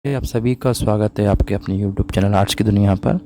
आप सभी का स्वागत है आपके अपने YouTube चैनल आज की दुनिया पर।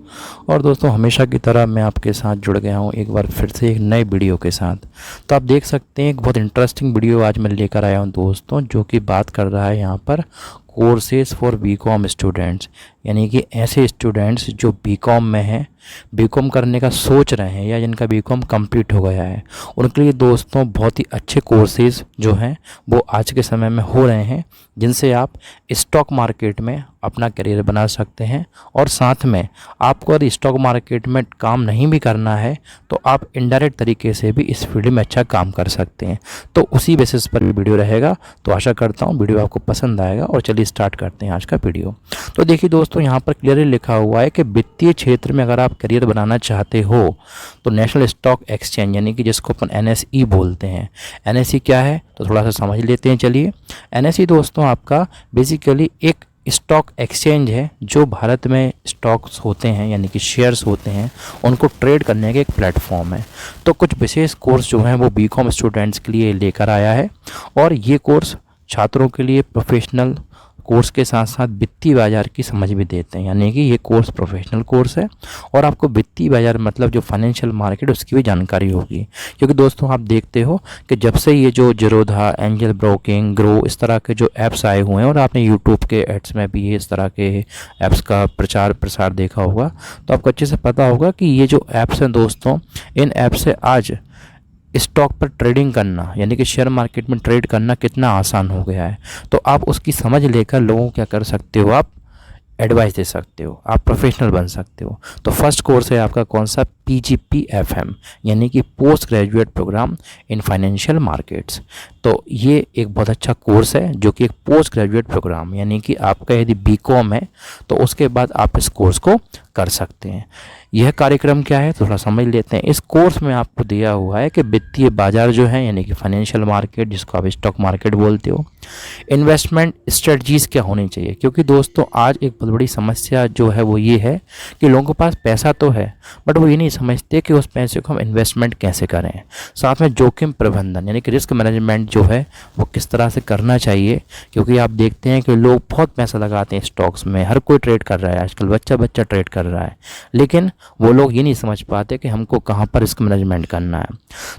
और दोस्तों, हमेशा की तरह मैं आपके साथ जुड़ गया हूँ एक बार फिर से एक नए वीडियो के साथ। तो आप देख सकते हैं एक बहुत इंटरेस्टिंग वीडियो आज मैं लेकर आया हूँ दोस्तों, जो कि बात कर रहा है यहाँ पर कोर्सेज फॉर बीकॉम स्टूडेंट्स, यानी कि ऐसे स्टूडेंट्स जो बीकॉम में हैं, बीकॉम करने का सोच रहे हैं या जिनका बीकॉम कंप्लीट हो गया है, उनके लिए दोस्तों बहुत ही अच्छे कोर्सेज जो हैं वो आज के समय में हो रहे हैं, जिनसे आप स्टॉक मार्केट में अपना करियर बना सकते हैं। और साथ में आपको अगर स्टॉक मार्केट में काम नहीं भी करना है तो आप इनडायरेक्ट तरीके से भी इस फील्ड में अच्छा काम कर सकते हैं। तो उसी बेसिस पर वीडियो रहेगा। तो आशा करता हूँ वीडियो आपको पसंद आएगा और चलिए स्टार्ट करते हैं आज का वीडियो। तो देखिए दोस्तों, यहाँ पर क्लियरली लिखा हुआ है कि वित्तीय क्षेत्र में अगर आप करियर बनाना चाहते हो तो नेशनल स्टॉक एक्सचेंज, यानी कि जिसको अपन NSE बोलते हैं। NSE क्या है तो थोड़ा सा समझ लेते हैं। चलिए, NSE दोस्तों आपका बेसिकली एक स्टॉक एक्सचेंज है जो भारत में स्टॉक्स होते हैं, यानी कि शेयर्स होते हैं, उनको ट्रेड करने का एक प्लेटफॉर्म है। तो कुछ विशेष कोर्स जो हैं वो बीकॉम स्टूडेंट्स के लिए लेकर आया है, और ये कोर्स छात्रों के लिए प्रोफेशनल कोर्स के साथ साथ वित्तीय बाज़ार की समझ भी देते हैं। यानी कि ये कोर्स प्रोफेशनल कोर्स है और आपको वित्तीय बाज़ार मतलब जो फाइनेंशियल मार्केट उसकी भी जानकारी होगी। क्योंकि दोस्तों आप देखते हो कि जब से ये जो ज़ीरोधा, एंजल ब्रोकिंग, ग्रो, इस तरह के जो ऐप्स आए हुए हैं, और आपने यूट्यूब के एड्स में भी ये इस तरह के ऐप्स का प्रचार प्रसार देखा होगा, तो आपको अच्छे से पता होगा कि ये जो ऐप्स हैं दोस्तों, इन ऐप से आज स्टॉक पर ट्रेडिंग करना, यानी कि शेयर मार्केट में ट्रेड करना कितना आसान हो गया है। तो आप उसकी समझ लेकर लोगों को क्या कर सकते हो, आप एडवाइस दे सकते हो, आप प्रोफेशनल बन सकते हो। तो फर्स्ट कोर्स है आपका कौन सा, PGPFM, यानी कि post graduate program in financial markets. तो ये एक बहुत अच्छा कोर्स है जो कि एक पोस्ट ग्रेजुएट प्रोग्राम, यानी कि आपका यदि बीकॉम है तो उसके बाद आप इस कोर्स को कर सकते हैं। यह कार्यक्रम क्या है तो थोड़ा समझ लेते हैं। इस कोर्स में आपको दिया हुआ है कि वित्तीय बाजार जो है, यानी कि फाइनेंशियल मार्केट, जिसको आप स्टॉक मार्केट बोलते हो, इन्वेस्टमेंट स्ट्रेटजीज़ क्या होनी चाहिए। क्योंकि दोस्तों आज एक बहुत बड़ी समस्या जो है वो ये है कि लोगों के पास पैसा तो है, बट वो ये नहीं समझते कि उस पैसे को हम इन्वेस्टमेंट कैसे करें। साथ में जोखिम प्रबंधन, यानी कि रिस्क मैनेजमेंट जो है वो किस तरह से करना चाहिए। क्योंकि आप देखते हैं कि लोग बहुत पैसा लगाते हैं स्टॉक्स में, हर कोई ट्रेड कर रहा है आजकल, बच्चा बच्चा ट्रेड कर रहा है, लेकिन वो लोग ये नहीं समझ पाते कि हमको कहाँ पर रिस्क मैनेजमेंट करना है।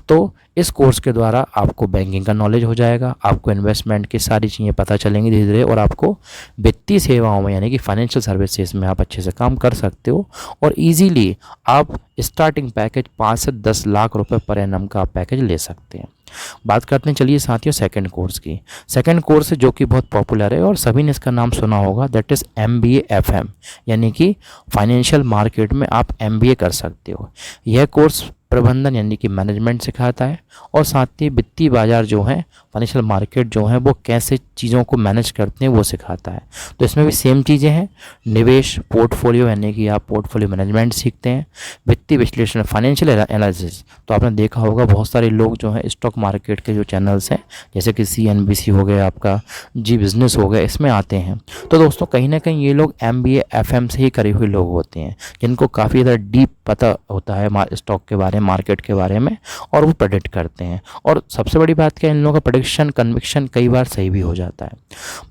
तो इस कोर्स के द्वारा आपको बैंकिंग का नॉलेज हो जाएगा, आपको इन्वेस्टमेंट की सारी चीज़ें पता चलेंगी धीरे धीरे, और आपको वित्तीय सेवाओं में, यानी कि फाइनेंशियल सर्विसेज में आप अच्छे से काम कर सकते हो। और इजीली आप स्टार्टिंग पैकेज 5 से 10 लाख रुपए पर एनम का आप पैकेज ले सकते हैं। बात करते हैं चलिए साथियों सेकंड कोर्स की। सेकंड कोर्स जो कि बहुत पॉपुलर है और सभी ने इसका नाम सुना होगा, दैट इज़ MBAFM, यानी कि फाइनेंशियल मार्केट में आप MBA कर सकते हो। यह कोर्स प्रबंधन यानी कि मैनेजमेंट सिखाता है, और साथ ही वित्तीय बाजार जो है, फाइनेंशियल मार्केट जो है, वो कैसे चीज़ों को मैनेज करते हैं वो सिखाता है। तो इसमें भी सेम चीज़ें हैं, निवेश, पोर्टफोलियो, यानी कि आप पोर्टफोलियो मैनेजमेंट सीखते हैं, वित्तीय विश्लेषण, फाइनेंशियल एनालिसिस। तो आपने देखा होगा बहुत सारे लोग जो हैं स्टॉक मार्केट के जो चैनल्स हैं, जैसे कि CNBC हो गया, आपका जी बिज़नेस हो गया, इसमें आते हैं। तो दोस्तों कहीं ना कहीं ये लोग MBAFM से ही करे हुए लोग होते हैं, जिनको काफ़ी ज़्यादा डीप पता होता है स्टॉक के बारे में, मार्केट के बारे में, और वो प्रेडिक्ट करते हैं। और सबसे बड़ी बात क्या है, इन लोगों का प्रेडिक्शन, कन्विक्शन कई बार सही भी हो जाता है।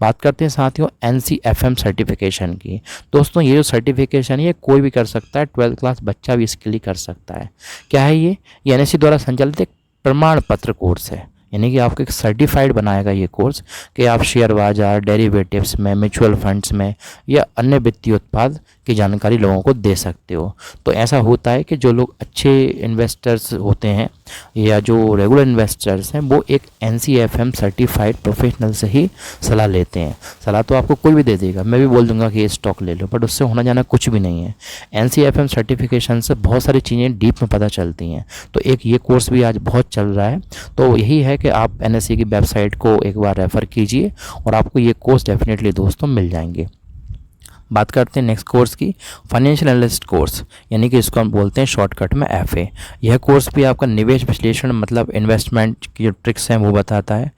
बात करते हैं साथियों NCFM सर्टिफिकेशन की। दोस्तों ये जो सर्टिफिकेशन है ये कोई भी कर सकता है, 12th क्लास बच्चा भी इसके लिए कर सकता है। क्या है ये NSE द्वारा संचालित एक प्रमाण पत्र कोर्स है, यानी कि आपको एक सर्टिफाइड बनाएगा ये कोर्स कि आप शेयर बाजार, डेरिवेटिव्स में, म्यूचुअल फंड्स में या अन्य वित्तीय उत्पाद की जानकारी लोगों को दे सकते हो। तो ऐसा होता है कि जो लोग अच्छे इन्वेस्टर्स होते हैं या जो रेगुलर इन्वेस्टर्स हैं, वो एक NCFM सर्टिफाइड प्रोफेशनल से ही सलाह लेते हैं। सलाह तो आपको कोई भी दे देगा, मैं भी बोल दूंगा कि ये स्टॉक ले लो, बट उससे होना जाना कुछ भी नहीं है। NCFM सर्टिफिकेशन से बहुत सारी चीज़ें डीप में पता चलती हैं। तो एक ये कोर्स भी आज बहुत चल रहा है। तो यही है कि आप NSE की वेबसाइट को एक बार रेफ़र कीजिए और आपको ये कोर्स डेफिनेटली दोस्तों मिल जाएंगे। बात करते हैं नेक्स्ट कोर्स की, फाइनेंशियल एनालिस्ट कोर्स, यानी कि इसको हम बोलते हैं शॉर्टकट में FA। यह कोर्स भी आपका निवेश विश्लेषण मतलब इन्वेस्टमेंट की जो ट्रिक्स हैं वो बताता है,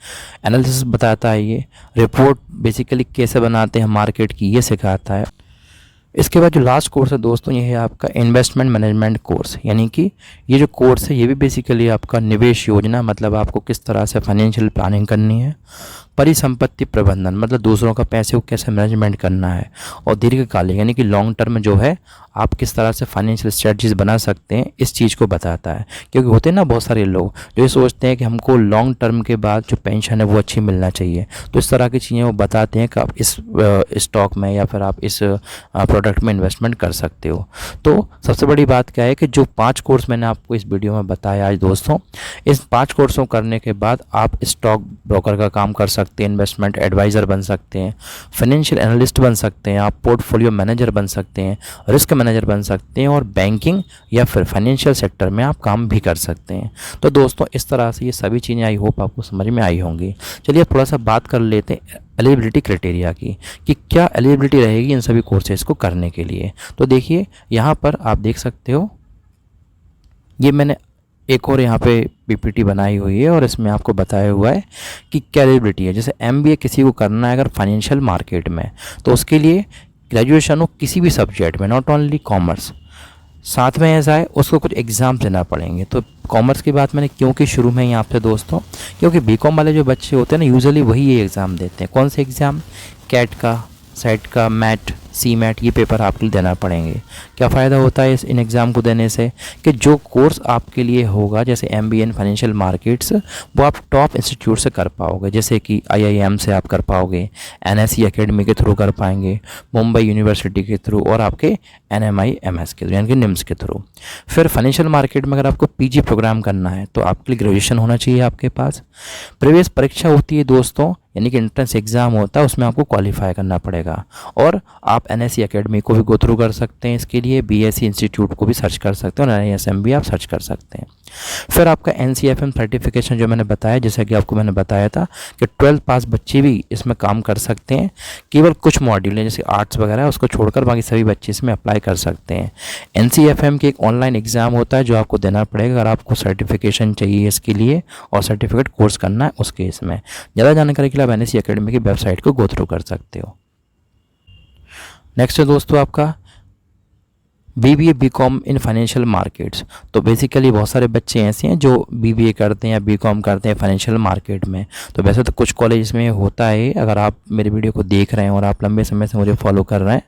एनालिसिस बताता है, ये रिपोर्ट बेसिकली कैसे बनाते हैं मार्केट की ये सिखाता है। इसके बाद जो लास्ट कोर्स है दोस्तों, ये है आपका इन्वेस्टमेंट मैनेजमेंट कोर्स, यानी कि ये जो कोर्स है ये भी बेसिकली आपका निवेश योजना, मतलब आपको किस तरह से फाइनेंशियल प्लानिंग करनी है, परिसंपत्ति प्रबंधन मतलब दूसरों का पैसे को कैसे मैनेजमेंट करना है, और दीर्घकालिक यानी कि लॉन्ग टर्म जो है आप किस तरह से फाइनेंशियल स्ट्रेटजीज बना सकते हैं, इस चीज़ को बताता है। क्योंकि होते हैं ना बहुत सारे लोग जो ये सोचते हैं कि हमको लॉन्ग टर्म के बाद जो पेंशन है वो अच्छी मिलना चाहिए, तो इस तरह की चीज़ें वो बताते हैं कि आप इस स्टॉक में या फिर आप इस प्रोडक्ट में इन्वेस्टमेंट कर सकते हो। तो सबसे बड़ी बात क्या है कि जो 5 कोर्स मैंने आपको इस वीडियो में बताया आज दोस्तों, इस 5 कोर्सों करने के बाद आप स्टॉक ब्रोकर का काम कर सकते हैं, इन्वेस्टमेंट एडवाइज़र बन सकते हैं, फाइनेंशियल एनालिस्ट बन सकते हैं, आप पोर्टफोलियो मैनेजर बन सकते हैं, रिस्क मैनेजर बन सकते हैं, और बैंकिंग या फिर फाइनेंशियल सेक्टर में आप काम भी कर सकते हैं। तो दोस्तों इस तरह से ये सभी चीज़ें आई होप आपको समझ में आई होंगी। चलिए थोड़ा सा बात कर लेते हैं एलिजिबिलिटी क्राइटेरिया की कि क्या एलिजिबिलिटी रहेगी इन सभी कोर्सेज को करने के लिए। तो देखिए यहाँ पर आप देख सकते हो, ये मैंने एक और यहाँ पे पीपीटी बनाई हुई है और इसमें आपको बताया हुआ है कि क्या एलिजिबिलिटी है। जैसे एमबीए किसी को करना है अगर फाइनेंशियल मार्केट में, तो उसके लिए ग्रेजुएशन हो किसी भी सब्जेक्ट में, नॉट ओनली कॉमर्स, साथ में ऐसा है उसको कुछ एग्ज़ाम देना पड़ेंगे। तो कॉमर्स की बात मैंने क्यों की शुरू में यहाँ पे दोस्तों, क्योंकि बीकॉम वाले जो बच्चे होते हैं ना यूजुअली वही ये एग्ज़ाम देते हैं। कौन से एग्ज़ाम? कैट का, सेट का, मैट, सी मैट, ये पेपर आपके लिए देना पड़ेंगे। क्या फ़ायदा होता है इन एग्ज़ाम को देने से कि जो कोर्स आपके लिए होगा जैसे एमबीए इन फाइनेंशियल मार्केट्स, वो आप टॉप इंस्टीट्यूट से कर पाओगे, जैसे कि आईआईएम से आप कर पाओगे, एनएससी एकेडमी के थ्रू कर पाएंगे, मुंबई यूनिवर्सिटी के थ्रू, और आपके एनएमआई एमएस के थ्रू यानी कि निम्स के थ्रू। फिर फाइनेंशियल मार्केट में अगर आपको पीजी प्रोग्राम करना है तो आपके लिए ग्रेजुएशन होना चाहिए आपके पास। प्रवेश परीक्षा होती है दोस्तों, यानी कि एंट्रेंस एग्ज़ाम होता है, उसमें आपको क्वालिफाई करना पड़ेगा, और आप एनएससी एकेडमी को भी गो थ्रू कर सकते हैं। इसके लिए बीएससी इंस्टीट्यूट को भी सर्च कर सकते हैं और एनआईएसएम भी आप सर्च कर सकते हैं। फिर आपका एनसीएफएम सर्टिफिकेशन जो मैंने बताया, जैसा कि आपको मैंने बताया था कि 12th पास बच्चे भी इसमें काम कर सकते हैं। केवल कुछ मॉड्यूल हैं जैसे आर्ट्स वगैरह है, उसको छोड़कर बाकी सभी बच्चे इसमें अप्लाई कर सकते हैं। एनसीएफएम की एक ऑनलाइन एग्ज़ाम होता है जो आपको देना पड़ेगा अगर आपको सर्टिफिकेशन चाहिए इसके लिए और सर्टिफिकेट कोर्स करना है उस केस में। ज़्यादा जानकारी के लिए आप एनएससी एकेडमी की वेबसाइट को गो थ्रू कर सकते हो। नेक्स्ट है दोस्तों आपका BBA BCom in financial markets. तो बेसिकली बहुत सारे बच्चे ऐसे हैं जो बीबीए करते हैं या बीकॉम करते हैं फाइनेंशियल मार्केट में। तो वैसे तो कुछ कॉलेज में होता है, अगर आप मेरे वीडियो को देख रहे हैं और आप लंबे समय से मुझे फॉलो कर रहे हैं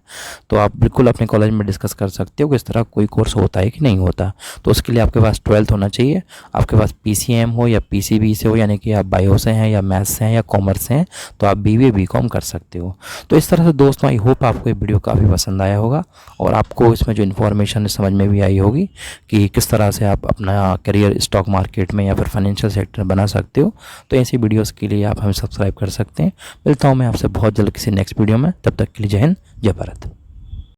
तो आप बिल्कुल अपने कॉलेज में डिस्कस कर सकते हो कि इस तरह कोई कोर्स होता है कि नहीं होता। तो उसके लिए आपके पास 12th होना चाहिए, आपके पास पीसीएम हो या पीसीबी से हो, यानी कि आप बायो से हैं या मैथ्स से हैं या कॉमर्स से हैं, तो आप बीबीए बीकॉम कर सकते हो। तो इस तरह से दोस्तों आई होप आपको ये वीडियो काफ़ी पसंद आया होगा और आपको इसमें जो इन्फॉर्मेशन समझ में भी आई होगी कि किस तरह से आप अपना करियर स्टॉक मार्केट में या फिर फाइनेंशियल सेक्टर में बना सकते हो। तो ऐसी वीडियोस के लिए आप हमें सब्सक्राइब कर सकते हैं। मिलता हूं मैं आपसे बहुत जल्द किसी नेक्स्ट वीडियो में, तब तक के लिए जय हिंद, जय भारत।